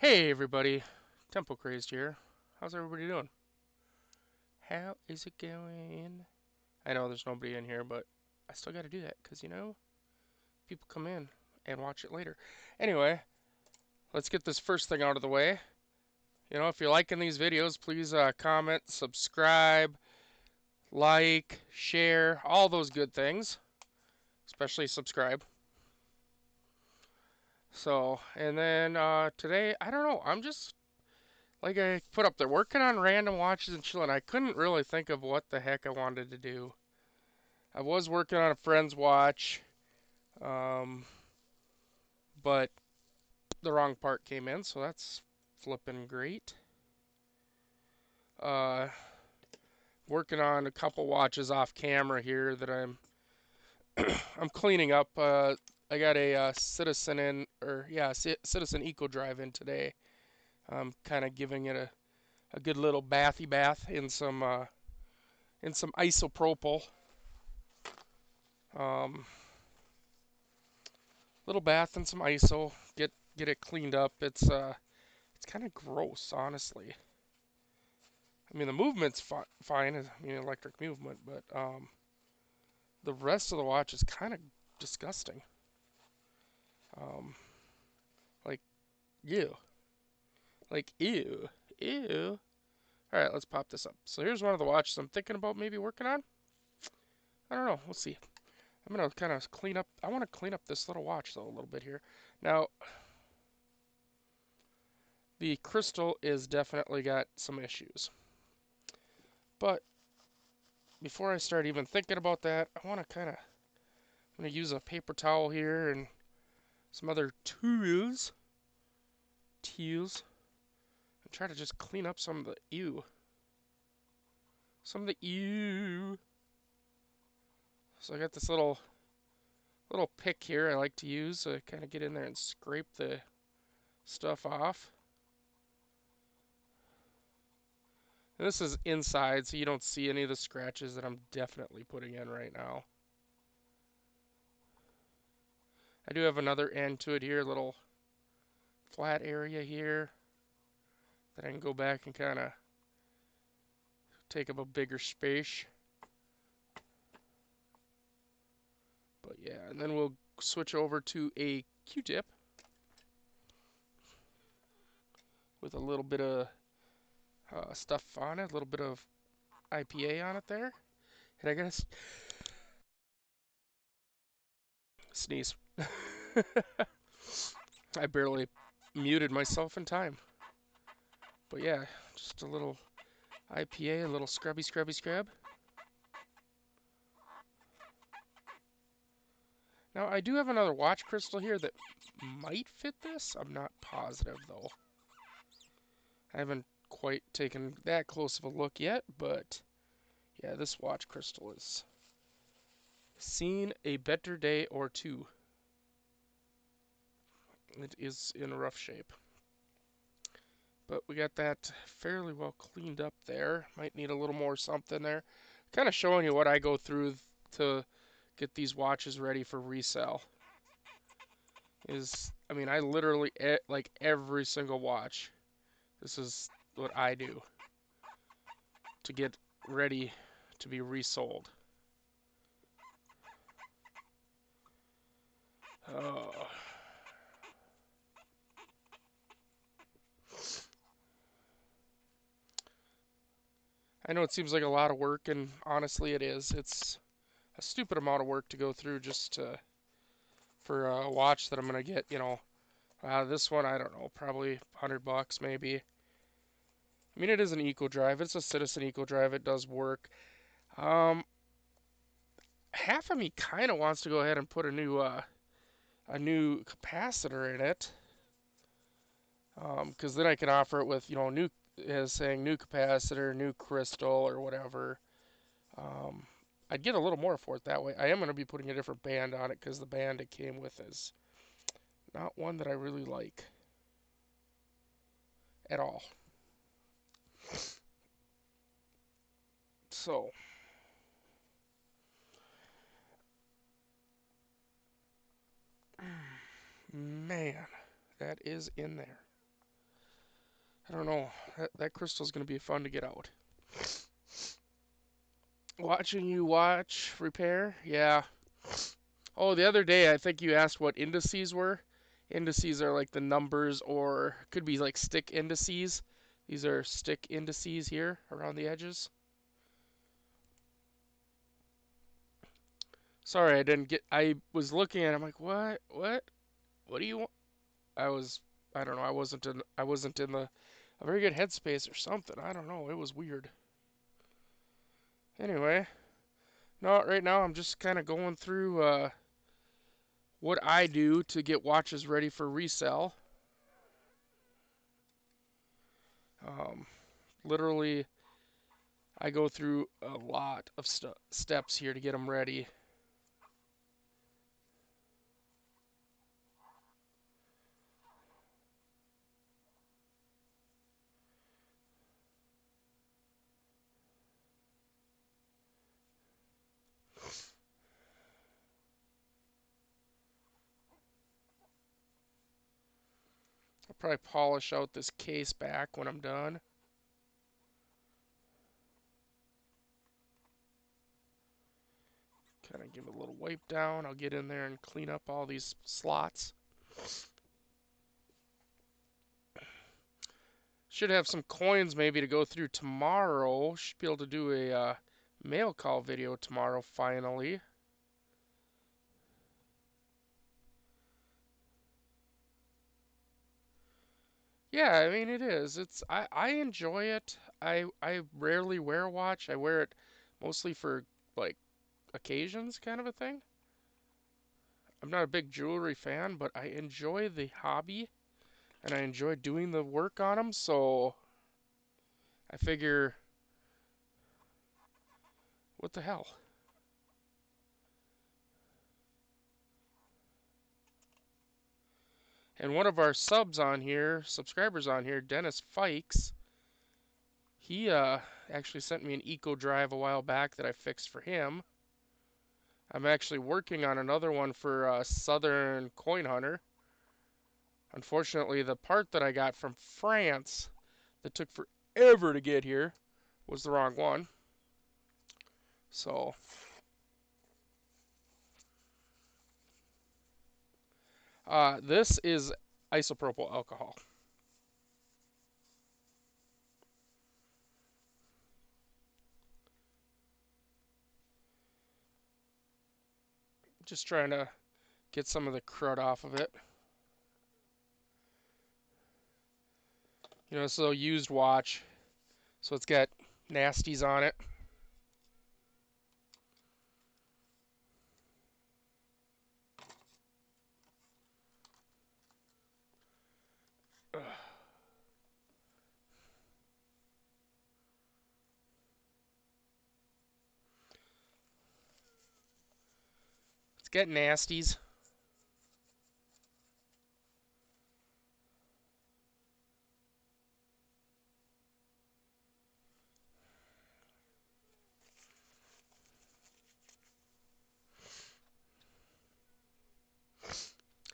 Hey everybody, Temple Crazed here. How's everybody doing? How is it going? I know there's nobody in here, but I still gotta do that because people come in and watch it later. Anyway, let's get this first thing out of the way. If you're liking these videos, please comment, subscribe, like, share, all those good things, especially subscribe. So, and then today, I don't know, I'm just like I put up there working on random watches and chilling. I couldn't really think of what the heck I wanted to do. I was working on a friend's watch, um, but the wrong part came in, so that's flipping great. Uh, Working on a couple watches off camera here that I'm cleaning up. I got a Citizen in, or yeah, Citizen Eco Drive in today. I'm kind of giving it a good little bathy bath in some isopropyl. Um, Little bath and some ISO. Get it cleaned up. It's kind of gross, honestly. I mean, the movement's fine. I mean, electric movement, but the rest of the watch is kind of disgusting. Um, like ew, like ew, ew. All right, let's pop this up. So here's one of the watches I'm thinking about maybe working on. I don't know. We'll see. I'm gonna kind of clean up. I want to clean up this little watch though a little bit here. Now, the crystal is definitely got some issues, but before I start even thinking about that, I want to I'm going to use a paper towel here and some other tools, and try to just clean up some of the some of the ew. So I got this little pick here I like to use to kind of get in there and scrape the stuff off. And this is inside, so you don't see any of the scratches that I'm definitely putting in right now. I do have another end to it here, a little flat area here that I can go back and kind of take up a bigger space. But yeah, and then we'll switch over to a Q-tip with a little bit of stuff on it, a little bit of IPA on it there. And I gotta sneeze. I barely muted myself in time. But yeah, just a little IPA, a little scrub. Now, I do have another watch crystal here that might fit this. I'm not positive, though. I haven't quite taken that close of a look yet, but yeah, this watch crystal has seen a better day or two. It is in rough shape. But we got that fairly well cleaned up there. Might need a little more something there. Kind of showing you what I go through to get these watches ready for resale. I mean, I literally, like every single watch, this is what I do to get ready to be resold. Oh. I know it seems like a lot of work, and honestly, it is. It's a stupid amount of work to go through for a watch that I'm gonna get. This one I don't know, probably $100 maybe. I mean, it is an Eco Drive. It's a Citizen Eco Drive. It does work. Um, Half of me kind of wants to go ahead and put a new capacitor in it, because then I can offer it with new as saying new capacitor, new crystal, or whatever. Um, I'd get a little more for it that way. I am going to be putting a different band on it because the band it came with is not one that I really like at all. So, man, that is in there. I don't know. That crystal's going to be fun to get out. Watching you watch repair? Yeah. Oh, the other day I think you asked what indices were. Indices are like the numbers, or could be like stick indices. These are stick indices here around the edges. Sorry, I didn't get. I was looking at it, I'm like, what? What do you want? I was. I don't know. I wasn't in the a very good headspace or something. I don't know. It was weird. Anyway, no. Right now I'm just kind of going through what I do to get watches ready for resale. Um, Literally, I go through a lot of steps here to get them ready. I'll probably polish out this case back when I'm done. Kind of give it a little wipe down. I'll get in there and clean up all these slots. Should have some coins maybe to go through tomorrow. Should be able to do a mail call video tomorrow finally. Yeah, I mean it is. I enjoy it. I rarely wear a watch. I wear it mostly for like occasions kind of a thing. I'm not a big jewelry fan, but I enjoy the hobby and I enjoy doing the work on them, so I figure what the hell? And one of our subscribers on here, Dennis Fikes, he actually sent me an Eco Drive a while back that I fixed for him. I'm actually working on another one for Southern Coin Hunter. Unfortunately, the part that I got from France that took forever to get here was the wrong one. So, this is isopropyl alcohol. Just trying to get some of the crud off of it. You know, it's a used watch, so it's got nasties on it. It's got nasties.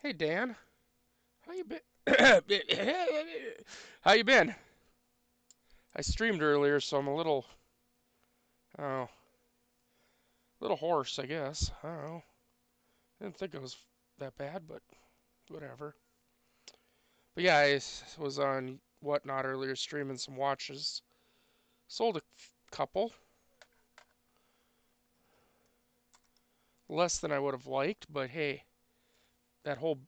Hey Dan, how you been? How you been? I streamed earlier, so I'm a oh, little hoarse, I guess. I don't know. I didn't think it was that bad, but whatever. But yeah, I was on Whatnot earlier streaming some watches. Sold a couple. Less than I would have liked, but hey, that whole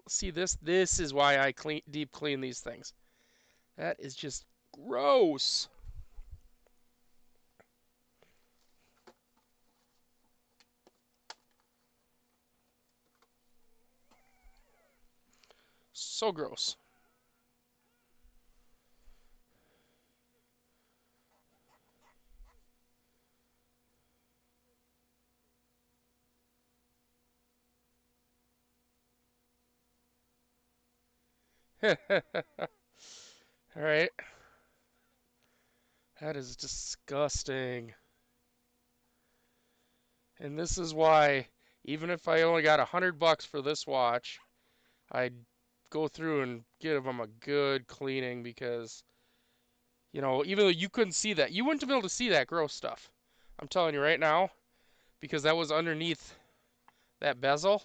see this is why I deep clean these things. That is just gross. So gross. All right. That is disgusting. And this is why, even if I only got $100 for this watch, I'd go through and give them a good cleaning because, even though you couldn't see that, you wouldn't have been able to see that gross stuff. I'm telling you right now, because that was underneath that bezel.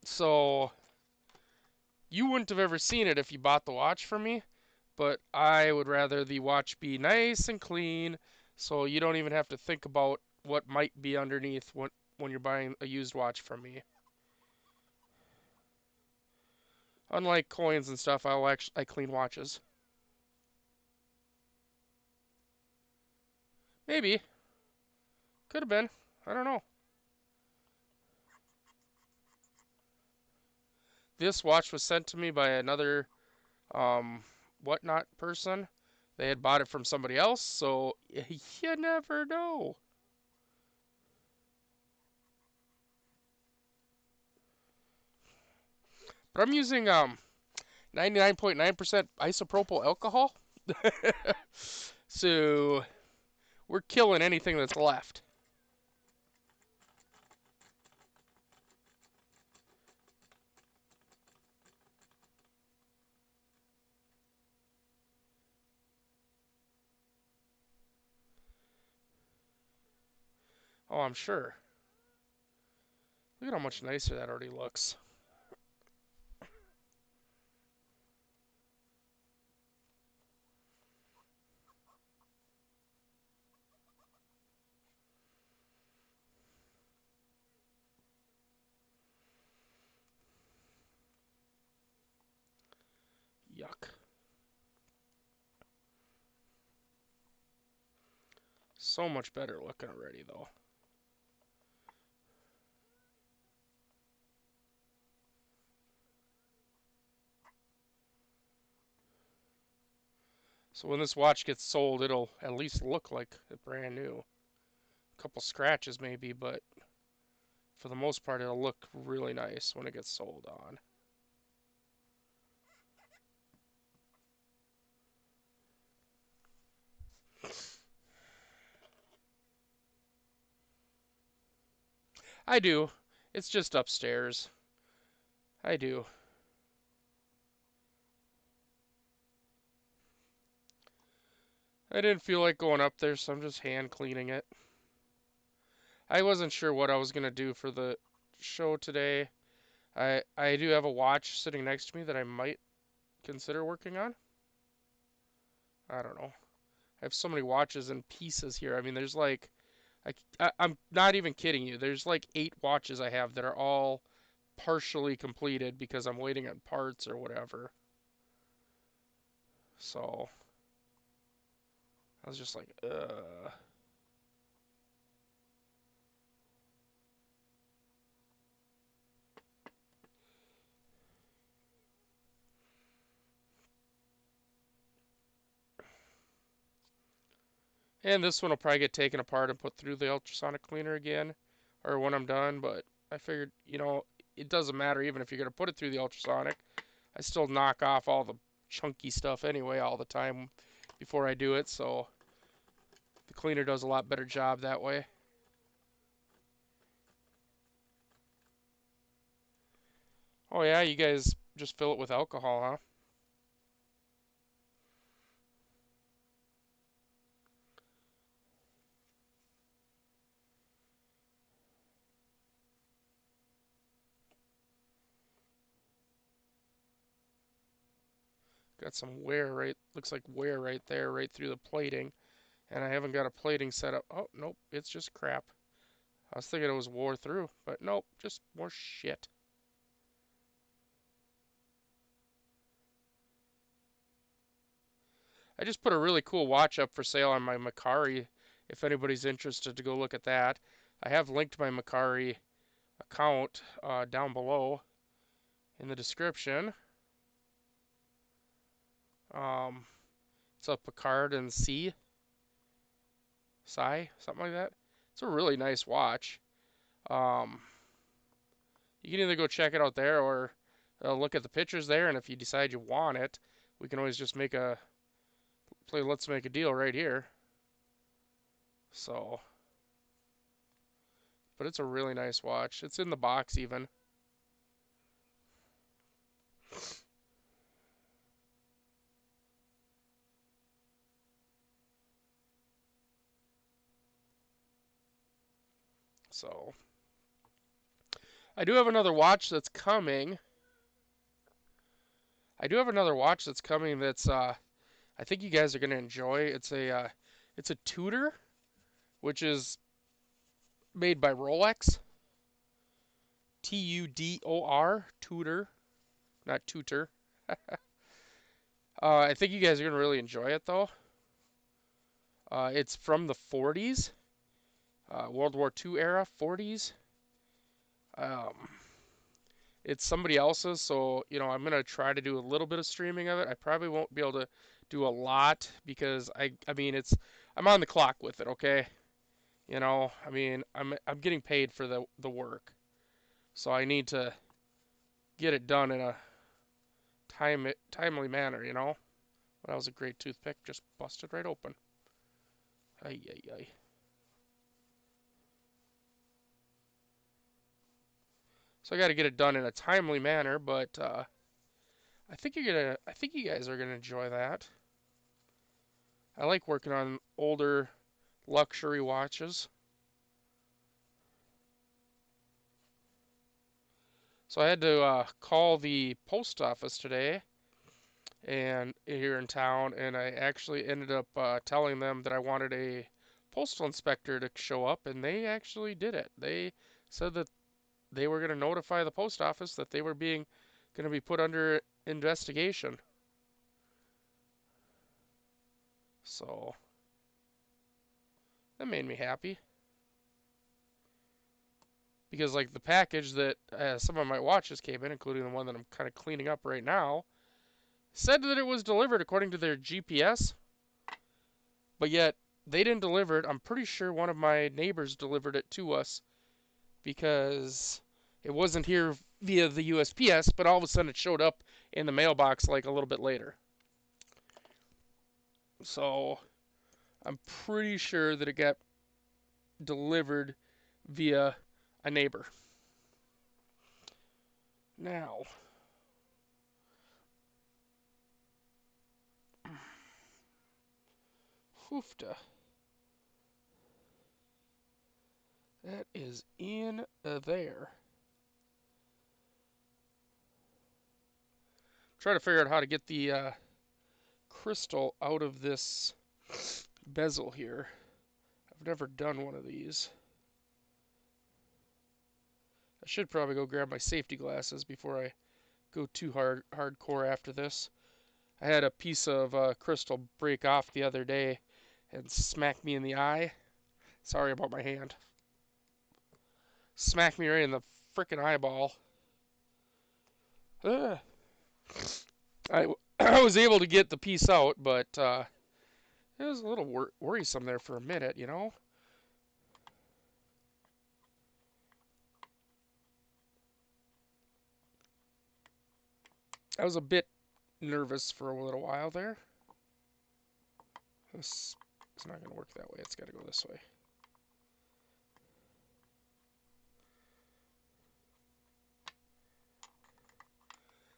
So you wouldn't have ever seen it if you bought the watch from me, but I would rather the watch be nice and clean so you don't even have to think about what might be underneath when you're buying a used watch from me. Unlike coins and stuff, I clean watches. Maybe. Could have been. I don't know. This watch was sent to me by another whatnot person. They had bought it from somebody else, so you never know. But I'm using 99.9% isopropyl alcohol. So we're killing anything that's left. Oh, I'm sure. Look at how much nicer that already looks. Yuck. So much better looking already, though. So when this watch gets sold, it'll at least look like a brand new. A couple scratches maybe, but for the most part, it'll look really nice when it gets sold on. I do. It's just upstairs. I do. I didn't feel like going up there, so I'm just hand cleaning it. I wasn't sure what I was going to do for the show today. I do have a watch sitting next to me that I might consider working on. I don't know. I have so many watches and pieces here. I mean, there's like, I'm not even kidding you. There's like 8 watches I have that are all partially completed because I'm waiting on parts or whatever. So I was just like, ugh. And this one will probably get taken apart and put through the ultrasonic cleaner again, or when I'm done. But I figured, it doesn't matter even if you're gonna put it through the ultrasonic. I still knock off all the chunky stuff anyway all the time before I do it, so the cleaner does a lot better job that way. Oh yeah, you guys just fill it with alcohol, huh? Got some wear right, looks like wear right there, right through the plating, and I haven't got a plating set up. Oh nope, it's just crap. I was thinking it was wore through, but nope, just more shit. I just put a really cool watch up for sale on my Mercari. If anybody's interested to go look at that, I have linked my Mercari account down below in the description. Um, it's a Picard and C, something like that. It's a really nice watch. Um, you can either go check it out there or look at the pictures there, and if you decide you want it, we can always just let's make a deal right here. So, but it's a really nice watch. It's in the box even. So I do have another watch that's coming. That's I think you guys are gonna enjoy. It's a Tudor, which is made by Rolex. Tudor, Tudor, not tutor. I think you guys are gonna really enjoy it though. It's from the 40s, World War II era, 40s. Um, it's somebody else's, so I'm gonna try to do a little bit of streaming of it. I probably won't be able to do a lot because I mean I'm on the clock with it, okay? I mean I'm getting paid for the work, so I need to get it done in a timely manner. That was a great toothpick, just busted right open. Ay ay ay. So I got to get it done in a timely manner, but I think you guys are gonna enjoy that. I like working on older luxury watches. So I had to call the post office today and here in town, and I actually ended up telling them that I wanted a postal inspector to show up, and they actually did it. They said that they were going to notify the post office that they were being going to be put under investigation. So that made me happy because like the package that some of my watches came in, including the one that I'm kind of cleaning up right now, said that it was delivered according to their GPS, but yet they didn't deliver it. I'm pretty sure one of my neighbors delivered it to us because it wasn't here via the USPS, but all of a sudden it showed up in the mailbox like a little bit later. So I'm pretty sure that it got delivered via a neighbor. Now, hoofta. That is in there. Try to figure out how to get the crystal out of this bezel here. I've never done one of these. I should probably go grab my safety glasses before I go too hardcore after this. I had a piece of crystal break off the other day and smack me in the eye. Sorry about my hand. Smacked me right in the frickin' eyeball. Ugh. I I was able to get the piece out, but it was a little worrisome there for a minute. I was a bit nervous for a little while there. This is not going to work that way. It's got to go this way.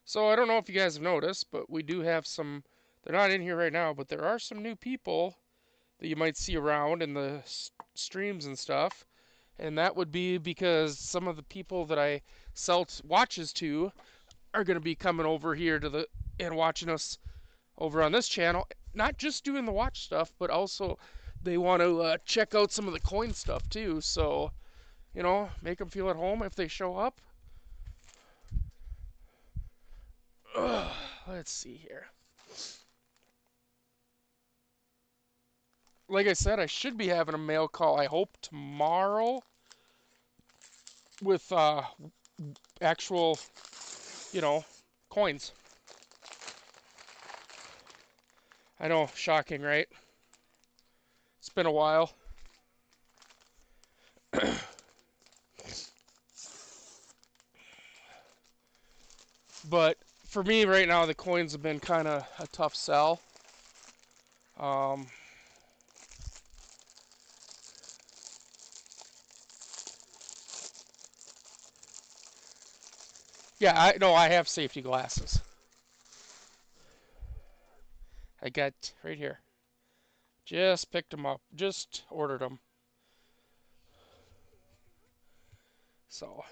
So I don't know if you guys have noticed, but we do have some. They're not in here right now, but there are some new people that you might see around in the streams and stuff. And that would be because some of the people that I sell watches to are going to be coming over here and watching us over on this channel. Not just doing the watch stuff, but also they want to check out some of the coin stuff too. So, make them feel at home if they show up. Ugh, let's see here. Like I said, I should be having a mail call, I hope, tomorrow with actual, coins. I know, shocking, right? It's been a while. But for me right now, the coins have been kind of a tough sell. Um, yeah, I have safety glasses. I got right here. Just picked them up. Just ordered them. So,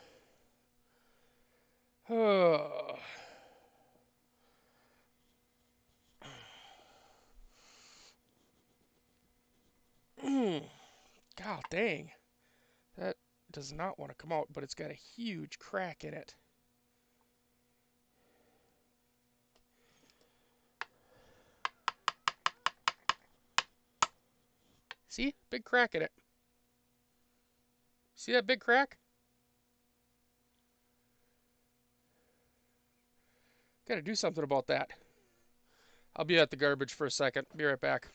God dang, that does not want to come out, but it's got a huge crack in it. See? Big crack in it. See that big crack? Gotta do something about that. I'll be at the garbage for a second. Be right back.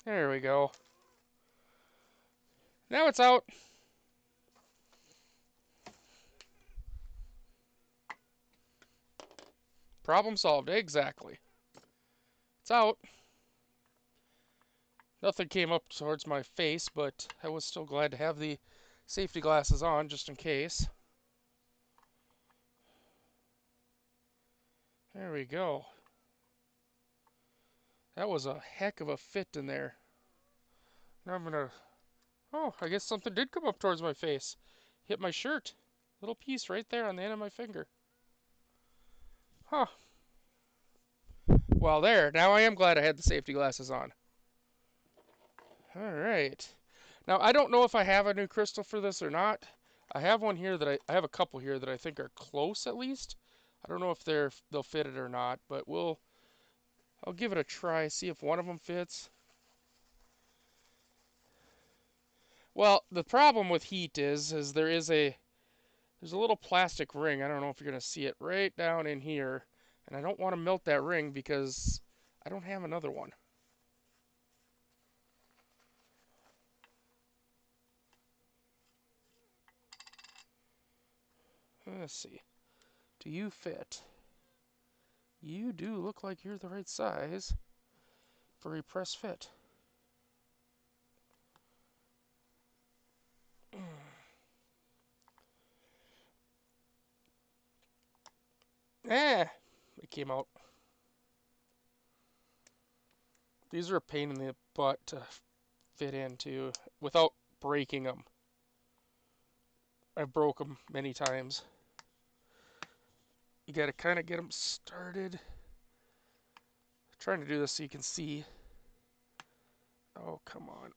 There we go. Now it's out. Problem solved. Exactly. It's out. Nothing came up towards my face, but I was still glad to have the safety glasses on just in case. There we go. That was a heck of a fit in there. Now I'm gonna... Oh, I guess something did come up towards my face. Hit my shirt. Little piece right there on the end of my finger. Huh. Well, there. Now I am glad I had the safety glasses on. Alright. Now, I don't know if I have a new crystal for this or not. I have one here that I have a couple here that I think are close at least. I don't know if they'll fit it or not, but I'll give it a try, see if one of them fits. Well, the problem with heat is there's a little plastic ring. I don't know if you're going to see it right down in here. And I don't want to melt that ring because I don't have another one. Let's see. Do you fit? You do look like you're the right size for a press fit. Eh, it came out. These are a pain in the butt to fit into without breaking them. I've broke them many times. You gotta kind of get them started. I'm trying to do this so you can see. Oh, come on.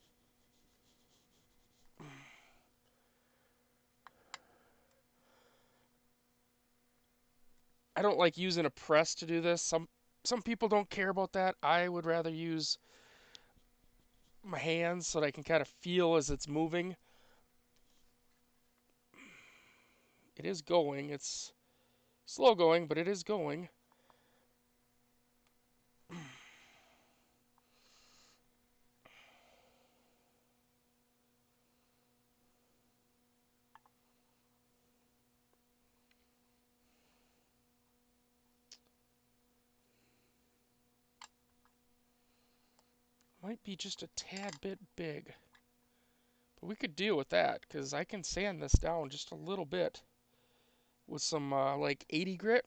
I don't like using a press to do this. Some people don't care about that. I would rather use my hands so that I can kind of feel as it's moving. It is going. It's slow going, but it is going. Might be just a tad bit big. But we could deal with that because I can sand this down just a little bit with some like 80 grit.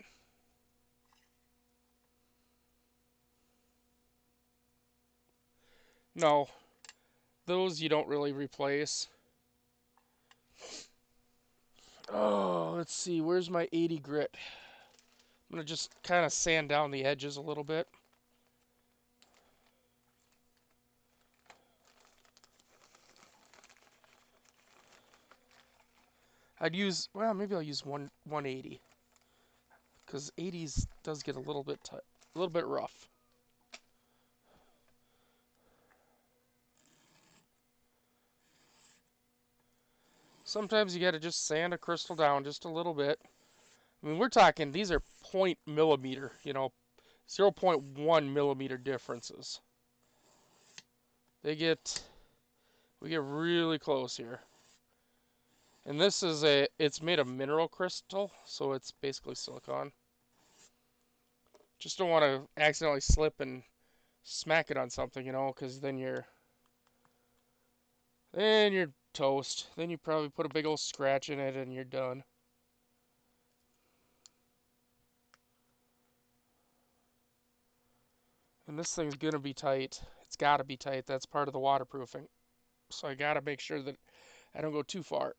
No, those you don't really replace. Oh, let's see. Where's my 80 grit? I'm going to just kind of sand down the edges a little bit. Well, maybe I'll use 180. Because 80s does get a little bit rough. Sometimes you got to just sand a crystal down just a little bit. I mean, we're talking, these are 0.millimeter, 0.1 millimeter differences. We get really close here. And this is it's made of mineral crystal, so it's basically silicone. Just don't want to accidentally slip and smack it on something, because then you're toast. Then you probably put a big old scratch in it and you're done. And this thing's gonna be tight. It's gotta be tight. That's part of the waterproofing. So I gotta make sure that I don't go too far.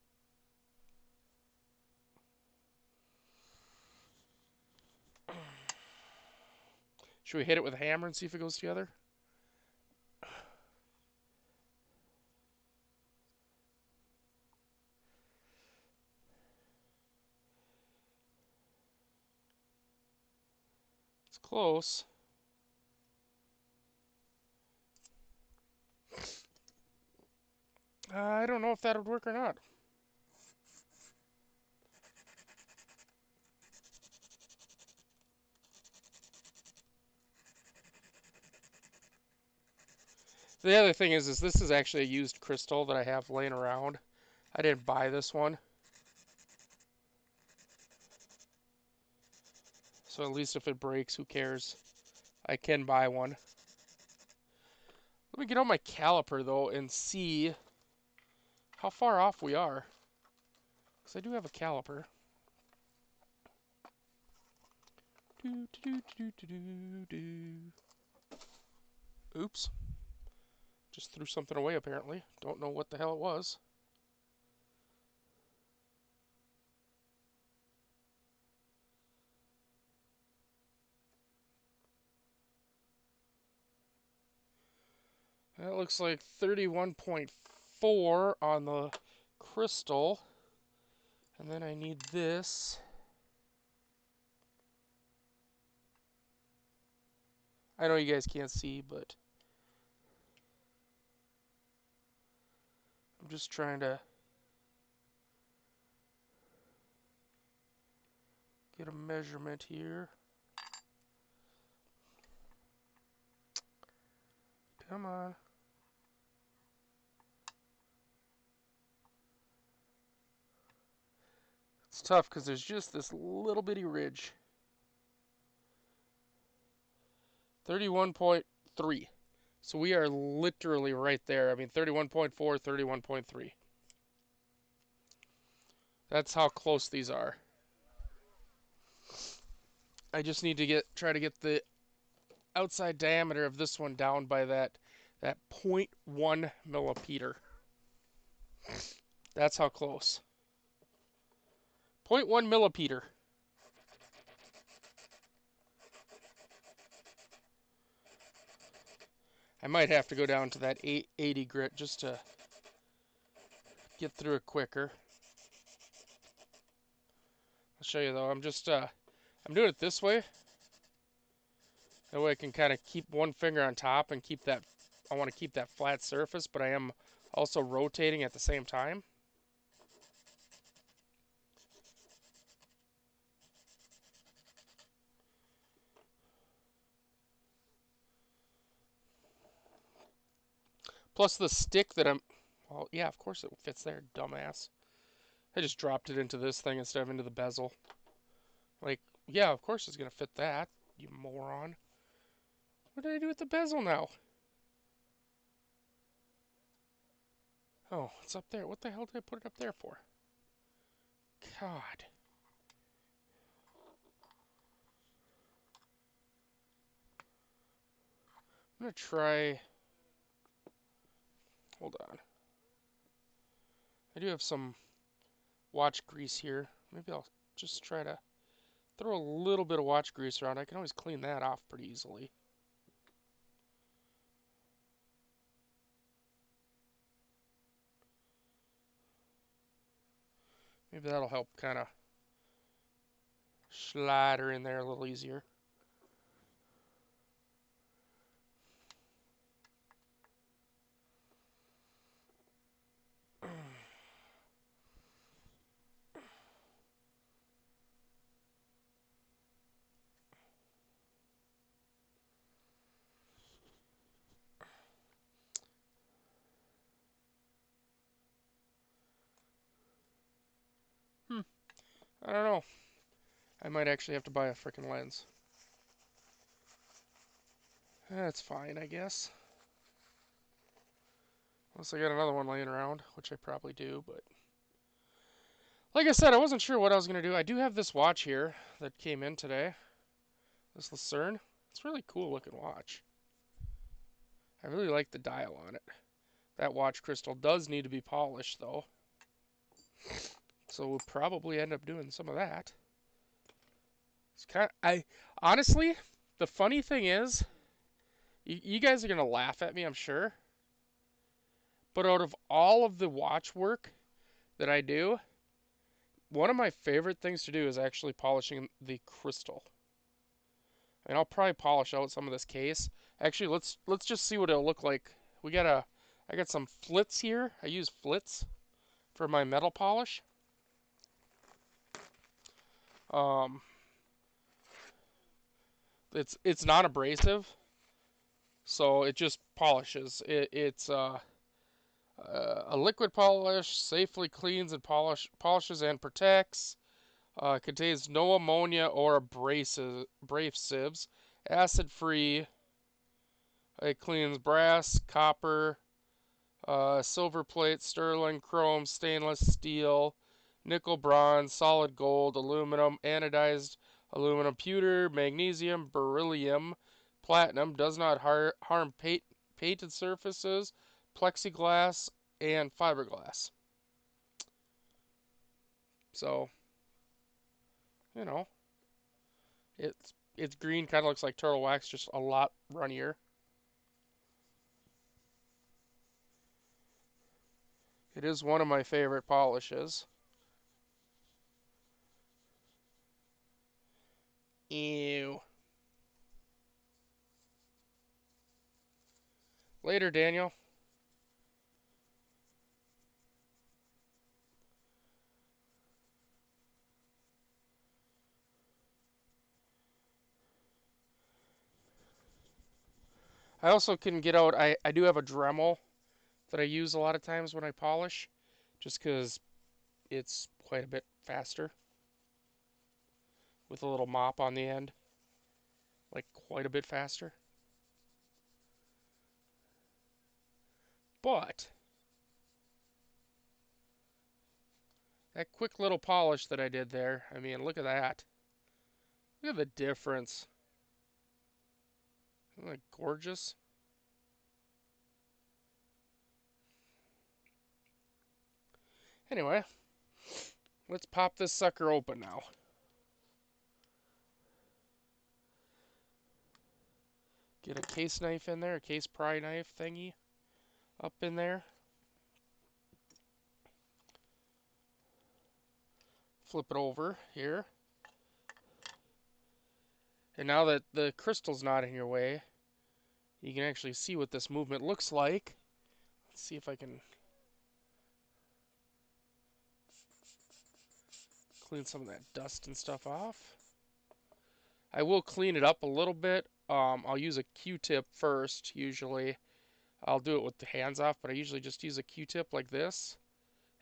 Should we hit it with a hammer and see if it goes together? It's close. I don't know if that would work or not. The other thing is this is actually a used crystal that I have laying around. I didn't buy this one. So at least if it breaks, who cares? I can buy one. Let me get out my caliper though and see how far off we are. Because I do have a caliper. Oops. Just threw something away apparently. Don't know what the hell it was. That looks like 31.4 on the crystal. And then I need this. I know you guys can't see, but I'm just trying to get a measurement here. Come on. It's tough because there's just this little bitty ridge. 31.3. So we are literally right there. I mean, 31.4, 31.3. That's how close these are. I just need to try to get the outside diameter of this one down by that 0.1 millimeter. That's how close. 0.1 millimeter. I might have to go down to that 80 grit just to get through it quicker. I'll show you though. I'm doing it this way. That way I can kind of keep one finger on top and keep that. I want to keep that flat surface, but I am also rotating at the same time. Plus the stick that I'm. Well, yeah, of course it fits there, dumbass. I just dropped it into this thing instead of into the bezel. Like, yeah, of course it's gonna fit that, you moron. What did I do with the bezel now? Oh, it's up there. What the hell did I put it up there for? God. I'm gonna try. Hold on. I do have some watch grease here. Maybe I'll just try to throw a little bit of watch grease around. I can always clean that off pretty easily. Maybe that'll help kind of slide her in there a little easier. I don't know. I might actually have to buy a freaking lens. That's fine, I guess. Unless I got another one laying around, which I probably do, but... Like I said, I wasn't sure what I was going to do. I do have this watch here that came in today. This Lucerne. It's a really cool looking watch. I really like the dial on it. That watch crystal does need to be polished though. So we'll probably end up doing some of that. It's honestly, the funny thing is, you guys are gonna laugh at me, I'm sure. But out of all of the watch work that I do, one of my favorite things to do is actually polishing the crystal. And I'll probably polish out some of this case. Actually, let's just see what it'll look like. I got some flits here. I use flits for my metal polish. Um, it's not abrasive, so it just polishes. It's a liquid polish, safely cleans and polishes and protects. Contains no ammonia or abrasives. Acid free. It cleans brass, copper, silver plate, sterling, chrome, stainless steel, nickel, bronze, solid gold, aluminum, anodized aluminum, pewter, magnesium, beryllium, platinum. Does not harm painted surfaces, plexiglass, and fiberglass. So, you know, it's green, kind of looks like turtle wax, just a lot runnier. It is one of my favorite polishes. Ew. Later, Daniel. I also can get out, I do have a Dremel that I use a lot of times when I polish, just because it's quite a bit faster with a little mop on the end. Like, quite a bit faster. But, that quick little polish that I did there, I mean, look at that. Look at the difference. Isn't that gorgeous? Anyway, let's pop this sucker open now. Get a case knife in there, a case pry knife thingy up in there. Flip it over here. And now that the crystal's not in your way, you can actually see what this movement looks like. Let's see if I can clean some of that dust and stuff off. I will clean it up a little bit. I'll use a Q-tip first, usually. I'll do it with the hands off, but I usually just use a Q-tip like this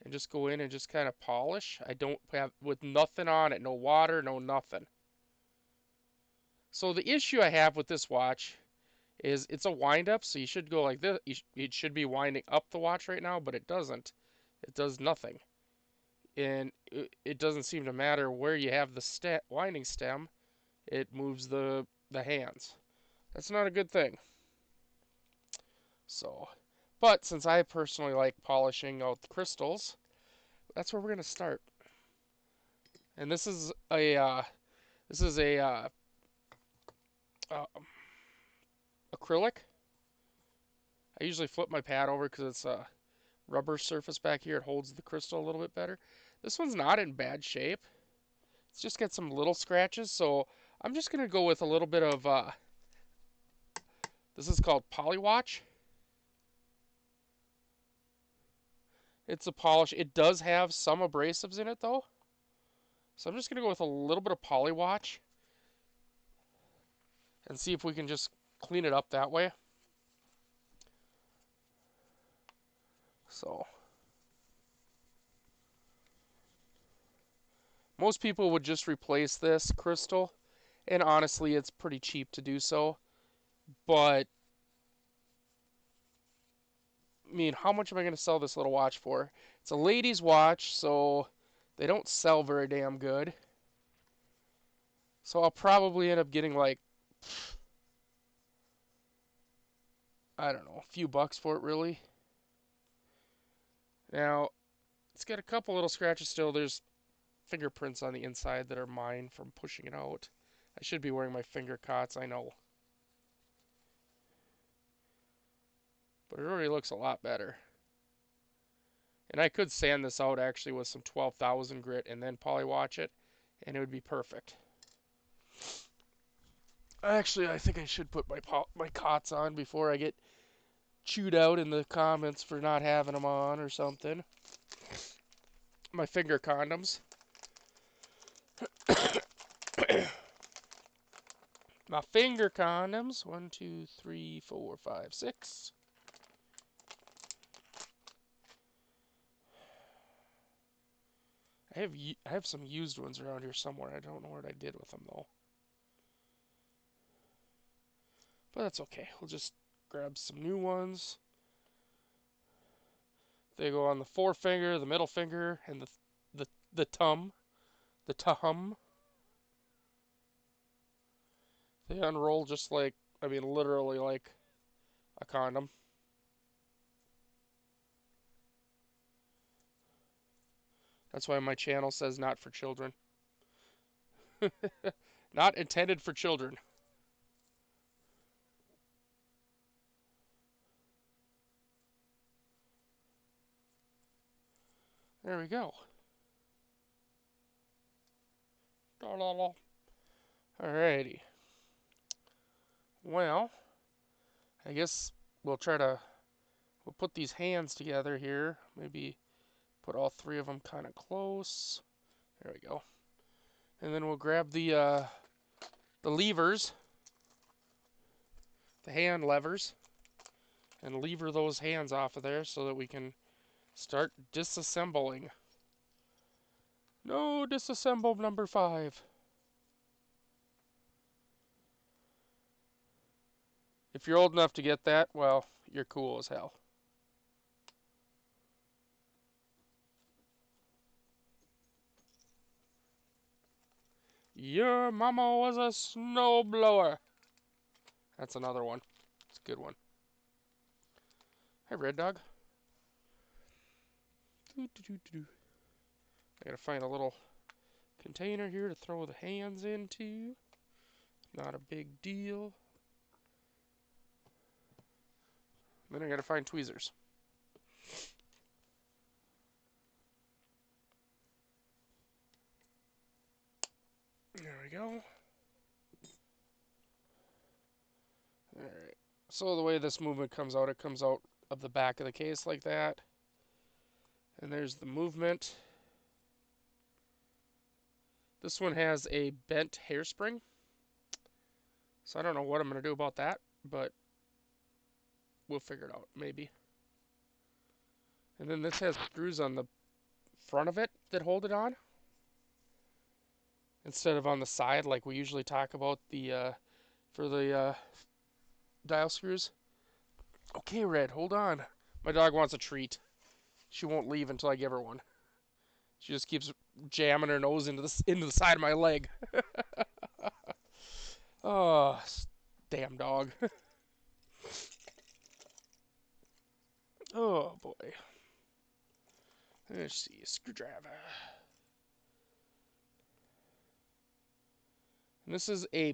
and just go in and just kind of polish. I don't have, with nothing on it, no water, no nothing. So the issue I have with this watch is it's a wind up, so you should go like this. It should be winding up the watch right now, but it doesn't. It does nothing. And it doesn't seem to matter where you have the winding stem, it moves the hands. That's not a good thing. So, but since I personally like polishing out the crystals, that's where we're gonna start. And this is a uh, acrylic. I usually flip my pad over because it's a rubber surface back here. It holds the crystal a little bit better. This one's not in bad shape. It's just got some little scratches, so I'm just gonna go with a little bit of this is called Polywatch. It's a polish. It does have some abrasives in it though. So I'm just gonna go with a little bit of Polywatch and see if we can just clean it up that way. So most people would just replace this crystal, and honestly it's pretty cheap to do so. But I mean, how much am I going to sell this little watch for? It's a lady's watch, so they don't sell very damn good. So I'll probably end up getting like I don't know, a few bucks for it really. Now, it's got a couple little scratches still. There's fingerprints on the inside that are mine from pushing it out. I should be wearing my finger cots, I know. But it already looks a lot better. And I could sand this out actually with some 12,000 grit and then polywatch it, and it would be perfect. Actually, I think I should put my cots on before I get chewed out in the comments for not having them on or something. My finger condoms. My finger condoms. 1, 2, 3, 4, 5, 6. I have some used ones around here somewhere. I don't know what I did with them though. But that's okay. We'll just grab some new ones. They go on the forefinger, the middle finger, and the thumb. The thumb. They unroll just like, I mean, literally like a condom. That's why my channel says not for children. Not intended for children. There we go. Alrighty. Well, I guess we'll put these hands together here. Maybe put all three of them kind of close. There we go. And then we'll grab the levers, the hand levers, and lever those hands off of there so that we can start disassembling. No, disassemble number 5. If you're old enough to get that, well, you're cool as hell. Your mama was a snowblower. That's another one. It's a good one. Hey, Red Dog. I gotta find a little container here to throw the hands into. Not a big deal. Then I gotta find tweezers. There we go. Alright. So the way this movement comes out, it comes out of the back of the case like that. And there's the movement. This one has a bent hairspring. So I don't know what I'm going to do about that, but we'll figure it out, maybe. And then this has screws on the front of it that hold it on, instead of on the side like we usually talk about for the dial screws. Okay, Red, hold on. My dog wants a treat. She won't leave until I give her one. She just keeps jamming her nose into the side of my leg. Oh, damn dog. Oh boy. Let's see, screwdriver. And this is a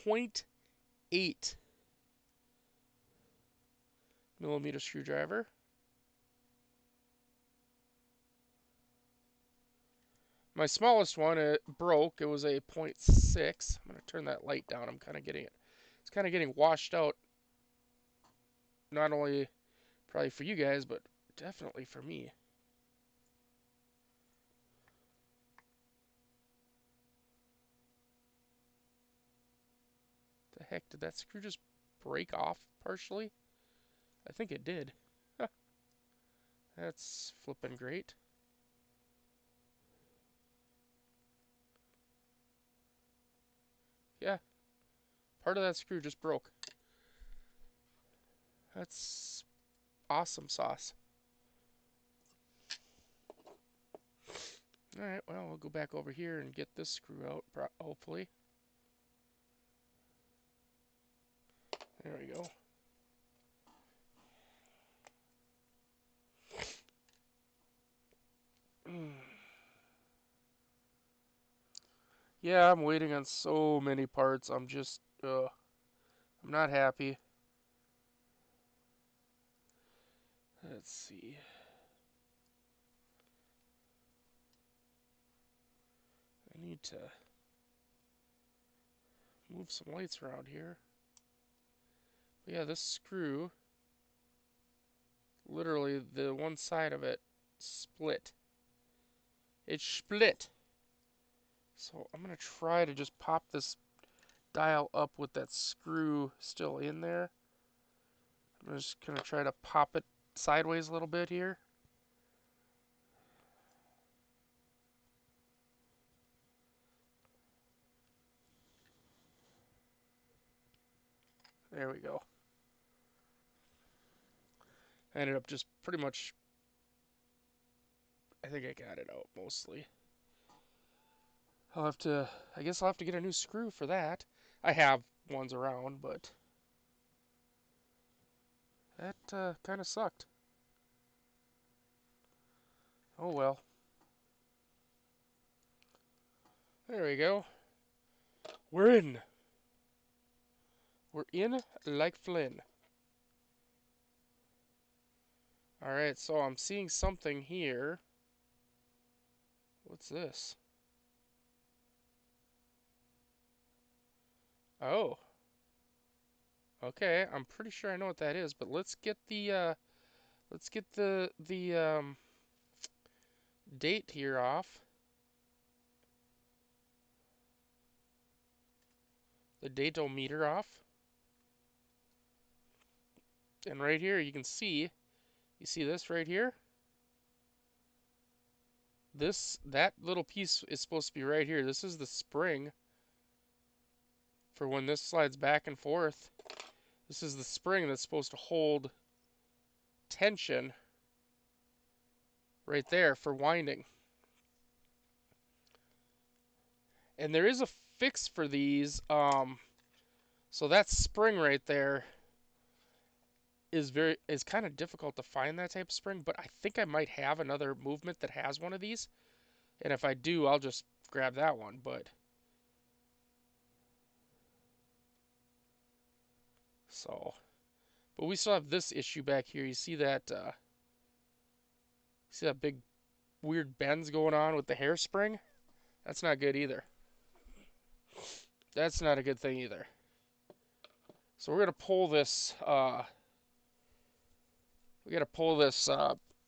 0.8 millimeter screwdriver. My smallest one, it broke. It was a 0.6. I'm going to turn that light down. I'm kind of getting it. It's kind of getting washed out. Not only probably for you guys, but definitely for me. The heck, did that screw just break off partially? I think it did. Huh. That's flippin' great. Yeah, part of that screw just broke. That's awesome sauce. Alright, well, we'll go back over here and get this screw out, hopefully. There we go. Yeah, I'm waiting on so many parts. I'm just, I'm not happy. Let's see. I need to move some lights around here. But yeah, this screw, literally the one side of it split. It split. So I'm going to try to just pop this dial up with that screw still in there. I'm just going to try to pop it sideways a little bit here. There we go. I ended up just pretty much, I think I got it out mostly. I guess I'll have to get a new screw for that. I have ones around, but that kind of sucked. Oh well. There we go. We're in. We're in like Flynn. Alright, so I'm seeing something here. What's this? Oh. Okay, I'm pretty sure I know what that is, but let's get the date here off. The datometer off. And right here you can see, you see this right here? That little piece is supposed to be right here. This is the spring for when this slides back and forth. This is the spring that's supposed to hold tension right there for winding. And there is a fix for these. So that spring right there is kind of difficult to find, that type of spring, but I think I might have another movement that has one of these. And if I do, I'll just grab that one, but so but we still have this issue back here. You see that big weird bends going on with the hairspring? That's not good either. That's not a good thing either. So we're gonna pull this. We gotta pull this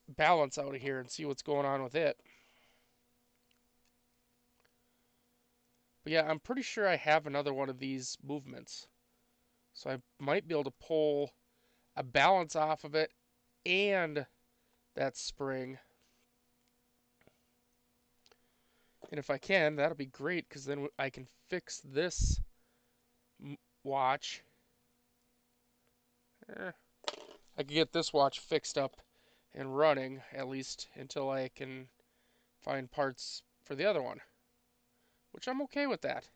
balance out of here and see what's going on with it. But yeah, I'm pretty sure I have another one of these movements, so I might be able to pull a balance off of it and that spring. And if I can, that'll be great because then I can fix this watch. Eh, I can get this watch fixed up and running at least until I can find parts for the other one, which I'm okay with that.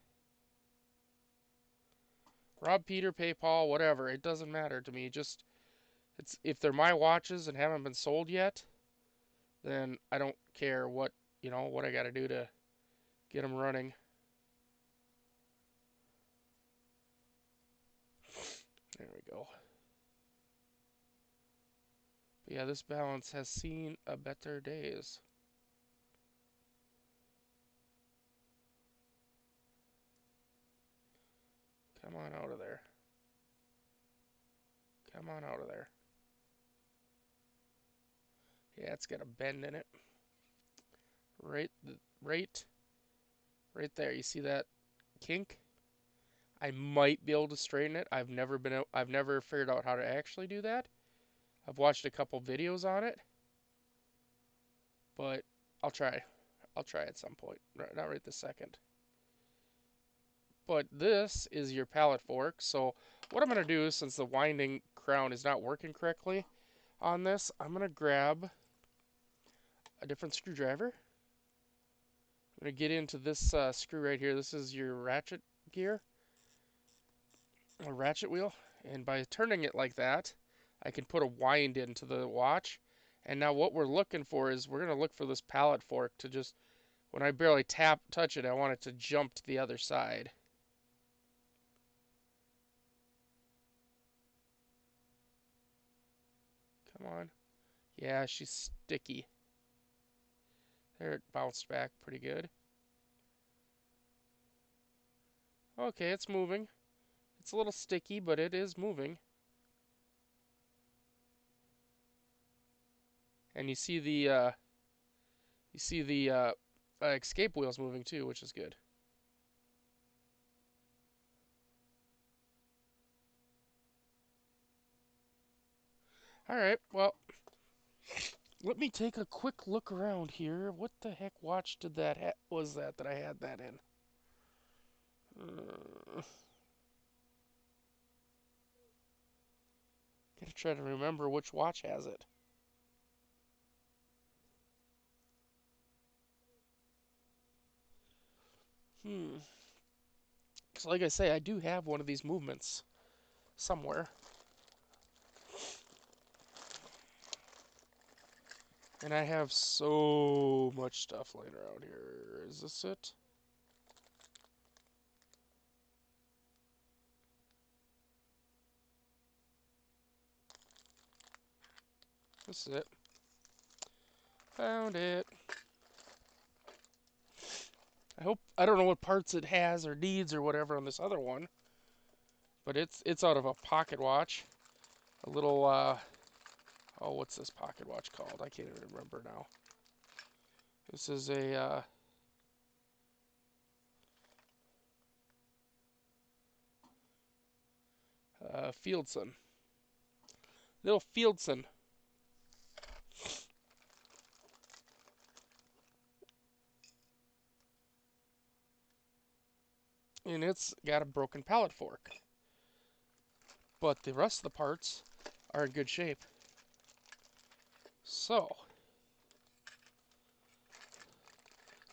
Rob Peter, pay Paul, whatever. It doesn't matter to me. Just it's if they're my watches and haven't been sold yet, then I don't care what I got to do to get them running. There we go. But yeah, this balance has seen a better days. Come on out of there. Come on out of there. Yeah, it's got a bend in it. Right, right, right there. You see that kink? I might be able to straighten it. I've never figured out how to actually do that. I've watched a couple videos on it, but I'll try. I'll try at some point. Not right this second. But this is your pallet fork. So what I'm going to do, since the winding crown is not working correctly on this, I'm going to grab a different screwdriver. I'm going to get into this screw right here. This is your ratchet gear, a ratchet wheel. And by turning it like that, I can put a wind into the watch. And now what we're looking for is we're going to look for this pallet fork to just when I barely touch it, I want it to jump to the other side. Come on. Yeah, she's sticky. There, it bounced back pretty good. Okay, it's moving. It's a little sticky, but it is moving. And you see the escape wheels moving too, which is good. All right, well, let me take a quick look around here. What the heck watch did that was that I had that in? Uh, Gotta try to remember which watch has it. Hmm. Because, like I say, I do have one of these movements somewhere. And I have so much stuff laying around here. Is this it? This is it. Found it. I don't know what parts it has or needs or whatever on this other one, but it's out of a pocket watch. A little oh, what's this pocket watch called? I can't even remember now. This is a Fieldson. Little Fieldson. And it's got a broken pallet fork. But the rest of the parts are in good shape. So,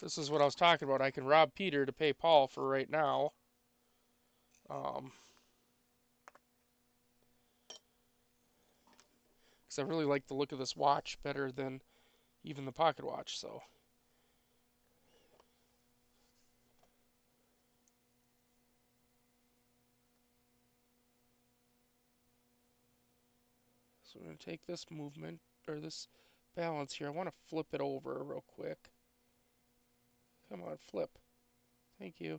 this is what I was talking about. I can rob Peter to pay Paul for right now. Because I really like the look of this watch better than even the pocket watch. So I'm going to take this movement, or this balance here. I want to flip it over real quick. Come on, flip. Thank you.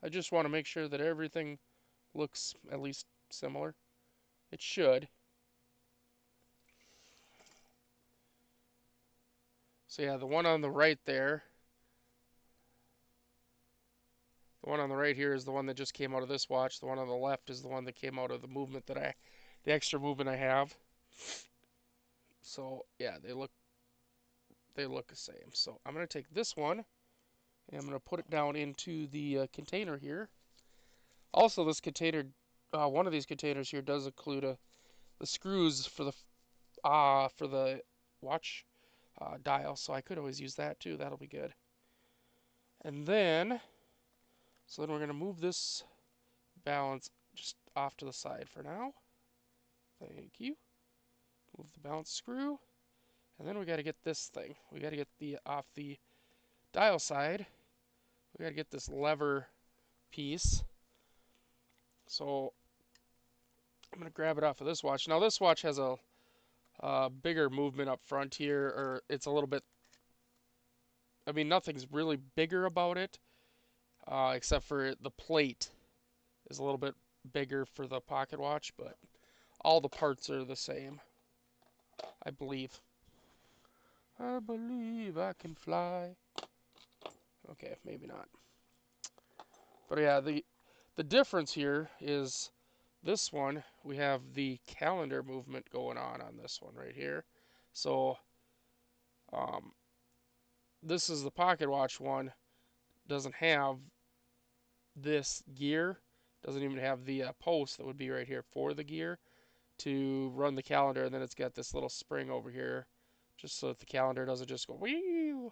I just want to make sure that everything looks at least similar. It should. So yeah, the one on the right there, the one on the right here is the one that just came out of this watch. The one on the left is the one that came out of the movement the extra movement I have. So yeah, they look the same. So I'm gonna take this one and I'm gonna put it down into the container here. Also, this container, one of these containers here does include the screws for the watch dial, so I could always use that too. That'll be good. And then, so then we're gonna move this balance just off to the side for now. Thank you. Move the balance screw, and then we got to get this thing. We got to get the off the dial side. We got to get this lever piece. So I'm gonna grab it off of this watch. Now this watch has a bigger movement up front here, or it's a little bit. I mean, nothing's really bigger about it, except for the plate is a little bit bigger for the pocket watch, but all the parts are the same, I believe. I believe I can fly. Okay, maybe not. But yeah, the difference here is this one, we have the calendar movement going on this one right here. So um, this is the pocket watch one. Doesn't have this gear. Doesn't even have the post that would be right here for the gear to run the calendar. And then it's got this little spring over here just so that the calendar doesn't just go wee.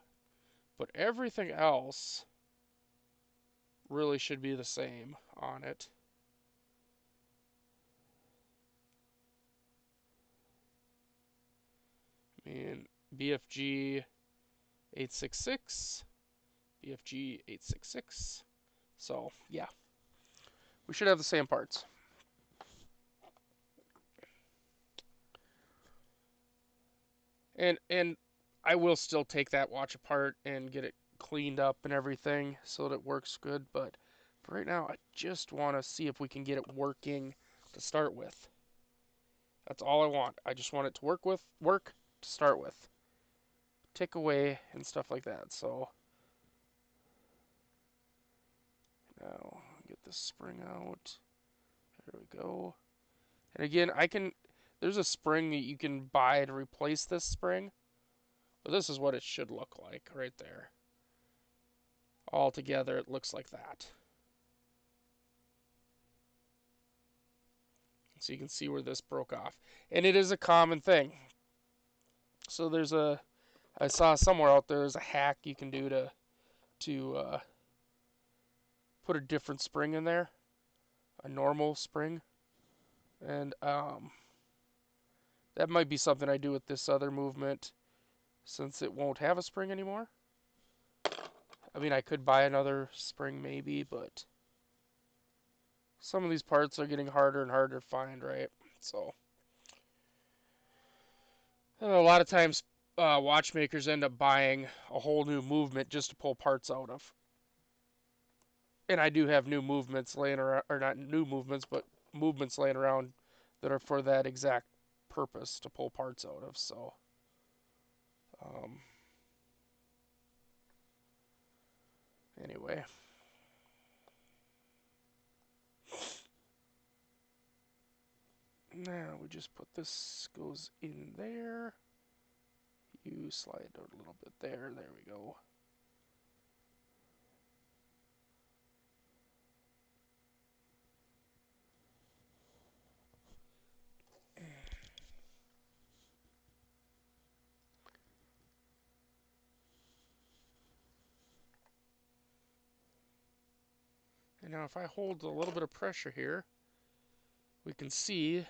But everything else really should be the same on it. I mean, BFG 866 BFG 866. So yeah, we should have the same parts. And I will still take that watch apart and get it cleaned up and everything so that it works good. But for right now, I just want to see if we can get it working to start with. That's all I want. I just want it to work to start with, tick away and stuff like that. So now get this spring out. There we go. And again, there's a spring that you can buy to replace this spring, but this is what it should look like right there. All together, it looks like that. So you can see where this broke off. And it is a common thing. So I saw somewhere out there's a hack you can do to put a different spring in there, a normal spring, and that might be something I do with this other movement since it won't have a spring anymore. I mean, I could buy another spring maybe, but some of these parts are getting harder and harder to find, right? So a lot of times watchmakers end up buying a whole new movement just to pull parts out of. And I do have new movements laying around, or not new movements, but movements laying around that are for that exact purpose to pull parts out of. So, um, anyway, now we just put this goes in there. You slide out a little bit there. There we go. And now if I hold a little bit of pressure here, we can see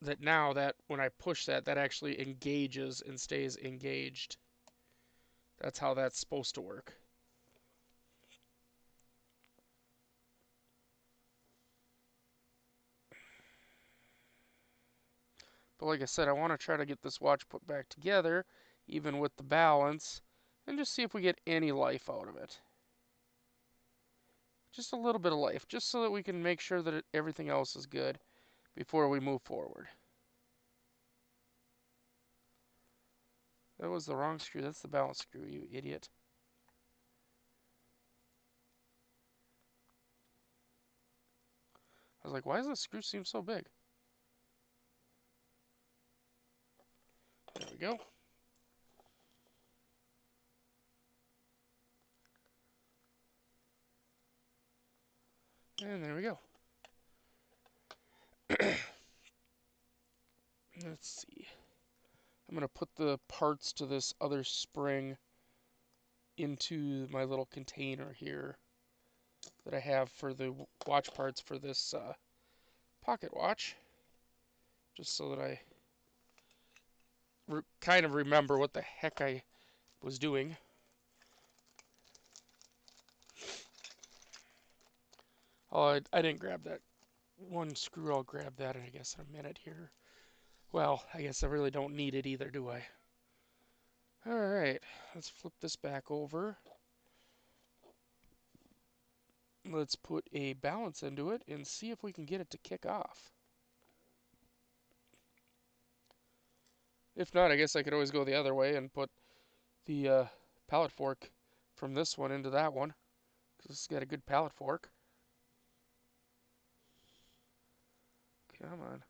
that now that when I push that, that actually engages and stays engaged. That's how that's supposed to work. But like I said, I want to try to get this watch put back together, even with the balance, and just see if we get any life out of it. Just a little bit of life, just so that we can make sure that everything else is good before we move forward. That was the wrong screw. That's the balance screw, you idiot. I was like, why does this screw seem so big? There we go. And there we go. Let's see. I'm going to put the parts to this other spring into my little container here that I have for the watch parts for this pocket watch, just so that I kind of remember what the heck I was doing. Oh, I didn't grab that one screw. I'll grab that, I guess, in a minute here. Well, I guess I really don't need it either, do I? Alright, let's flip this back over. Let's put a balance into it and see if we can get it to kick off. If not, I guess I could always go the other way and put the pallet fork from this one into that one, because it's got a good pallet fork. Come on.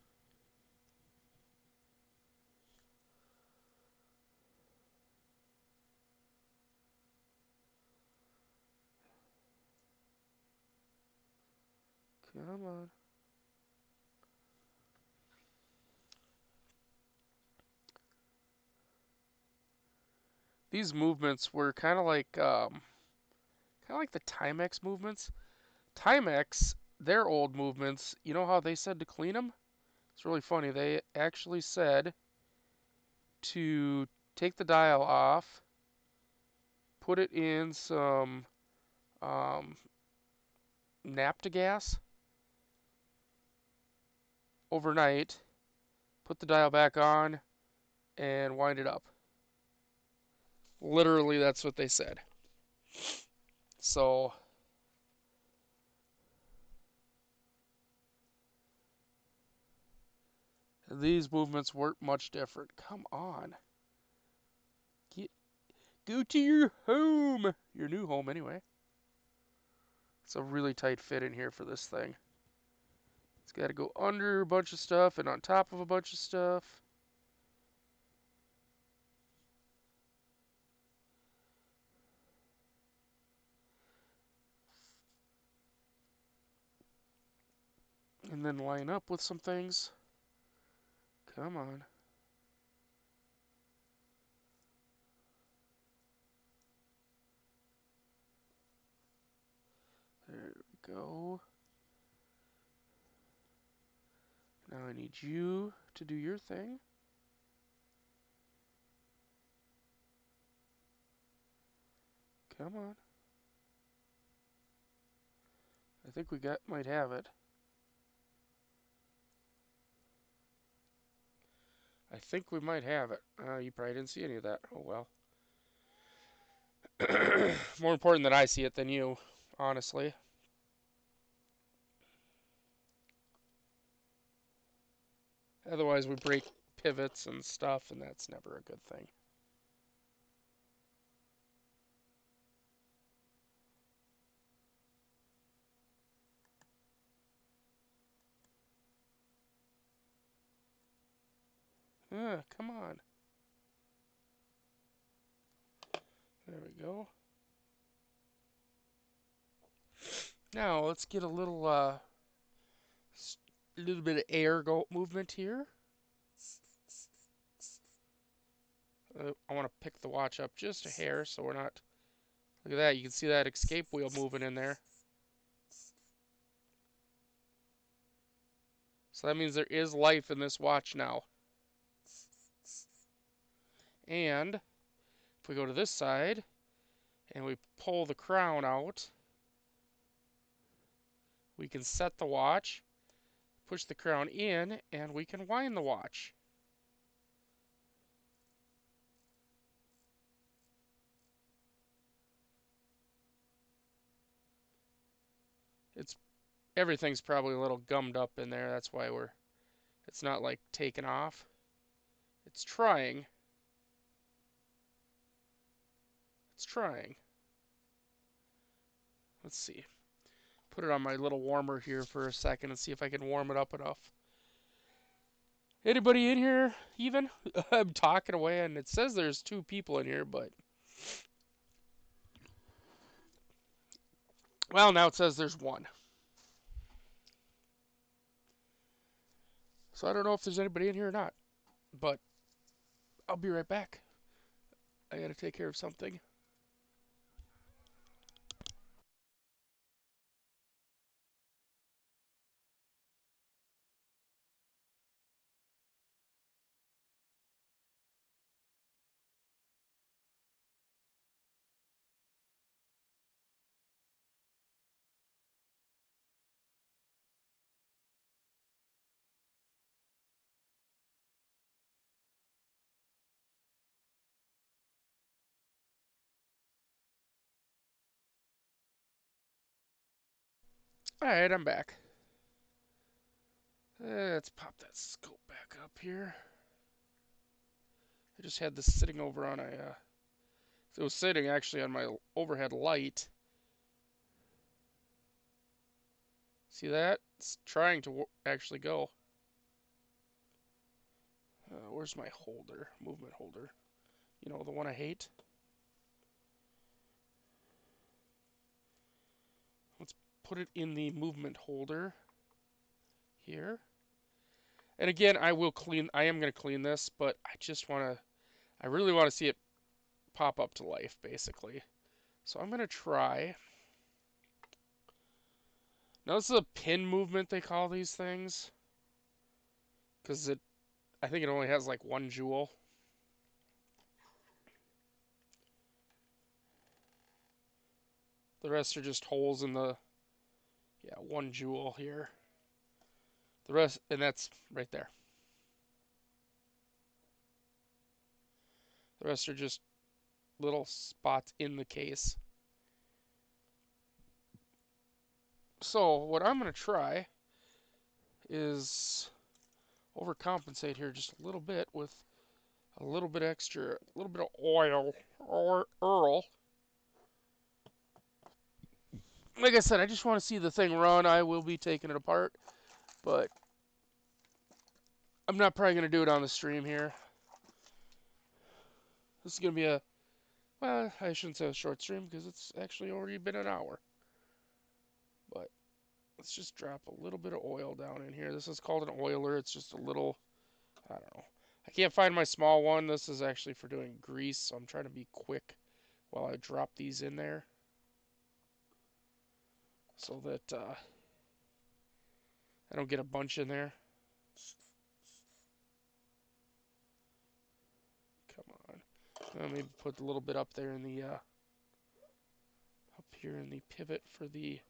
Come on. These movements were kind of like the Timex movements. Timex, their old movements, you know how they said to clean them? It's really funny. They actually said to take the dial off, put it in some um, Naptagas overnight, put the dial back on, and wind it up. Literally, that's what they said. So these movements weren't much different. Come on. Get, go to your home. Your new home, anyway. It's a really tight fit in here for this thing. It's got to go under a bunch of stuff and on top of a bunch of stuff. And then line up with some things. Come on. There we go. Now I need you to do your thing. Come on. I think we might have it. I think we might have it. You probably didn't see any of that. Oh well. More important that I see it than you, honestly. Otherwise, we break pivots and stuff, and that's never a good thing. Come on. There we go. Now let's get a little bit of air movement here. I want to pick the watch up just a hair so we're not. Look at that. You can see that escape wheel moving in there. So that means there is life in this watch now. And if we go to this side and we pull the crown out, we can set the watch, push the crown in, and we can wind the watch. It's everything's probably a little gummed up in there. That's why it's not like taken off. It's trying. It's trying. Let's see. Put it on my little warmer here for a second and see if I can warm it up enough. Anybody in here even? I'm talking away and it says there's 2 people in here, but well, now it says there's 1. So I don't know if there's anybody in here or not, but I'll be right back. I gotta take care of something. Alright, I'm back. Let's pop that scope back up here. I just had this sitting over on a. It was sitting actually on my overhead light. See that? It's trying to actually go. Where's my holder? Movement holder. You know, the one I hate? Let's put it in the movement holder here. And again, I am going to clean this, but I really want to see it pop up to life, basically. So I'm going to try. Now, this is a pin movement, they call these things. Because I think it only has like 1 joule. The rest are just holes in the, yeah, 1 joule here. The rest, and that's right there. The rest are just little spots in the case. So what I'm going to try is overcompensate here just a little bit with a little bit extra, a little bit of oil or Earl. Like I said, I just want to see the thing run. I will be taking it apart, but I'm not probably going to do it on the stream here. This is going to be a, well, I shouldn't say a short stream because it's actually already been an hour. But let's just drop a little bit of oil down in here. This is called an oiler. It's just a little, I don't know. I can't find my small one. This is actually for doing grease, so I'm trying to be quick while I drop these in there so that I don't get a bunch in there. Come on. Let me put a little bit up there in the, up here in the pivot for the,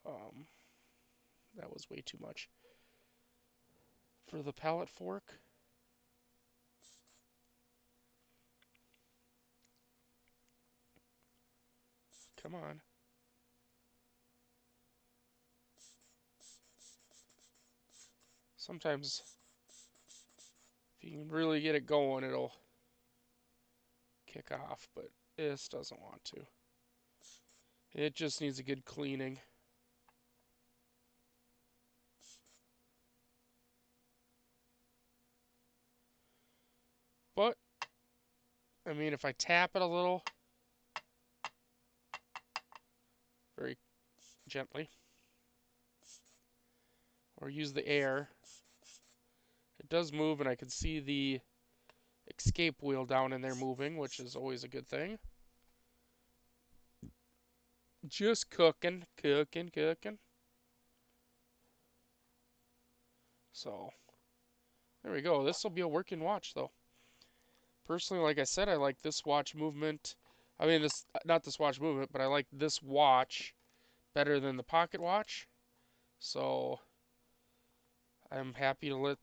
that was way too much. For the pallet fork. Come on. Sometimes, if you can really get it going, it'll kick off, but this doesn't want to. It just needs a good cleaning. But, I mean, if I tap it a little, very gently, or use the air, it does move, and I can see the escape wheel down in there moving, which is always a good thing. Just cooking, cooking, cooking. So, there we go. This will be a working watch, though. Personally, like I said, I like this watch movement. I mean, this, not this watch movement, but I like this watch better than the pocket watch. So, I'm happy to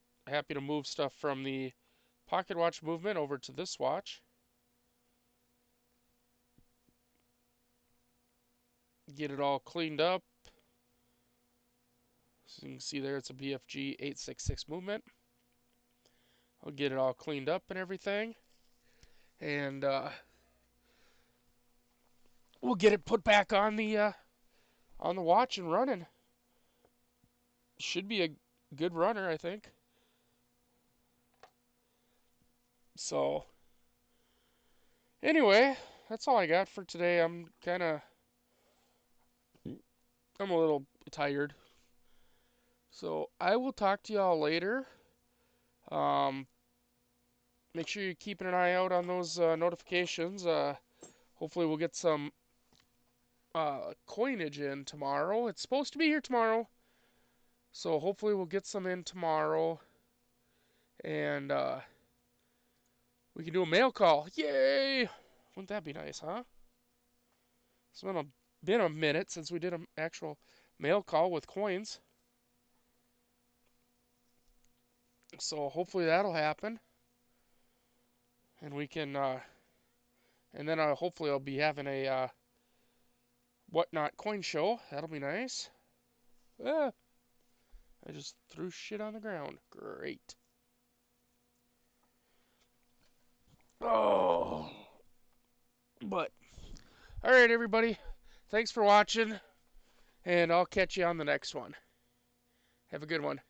move stuff from the pocket watch movement over to this watch. Get it all cleaned up. So you can see there it's a BFG 866 movement. I'll get it all cleaned up and everything. And we'll get it put back on the watch and running. Should be a good runner, I think. So, anyway, that's all I got for today. I'm a little tired. So, I will talk to y'all later. Make sure you're keeping an eye out on those notifications. Hopefully we'll get some coinage in tomorrow. It's supposed to be here tomorrow. So hopefully we'll get some in tomorrow. And we can do a mail call. Yay! Wouldn't that be nice, huh? It's been a minute since we did an actual mail call with coins. So hopefully that'll happen. And we can, and then hopefully I'll be having a whatnot coin show. That'll be nice. Ah, I just threw shit on the ground. Great. Oh. But, alright, everybody. Thanks for watching. And I'll catch you on the next one. Have a good one.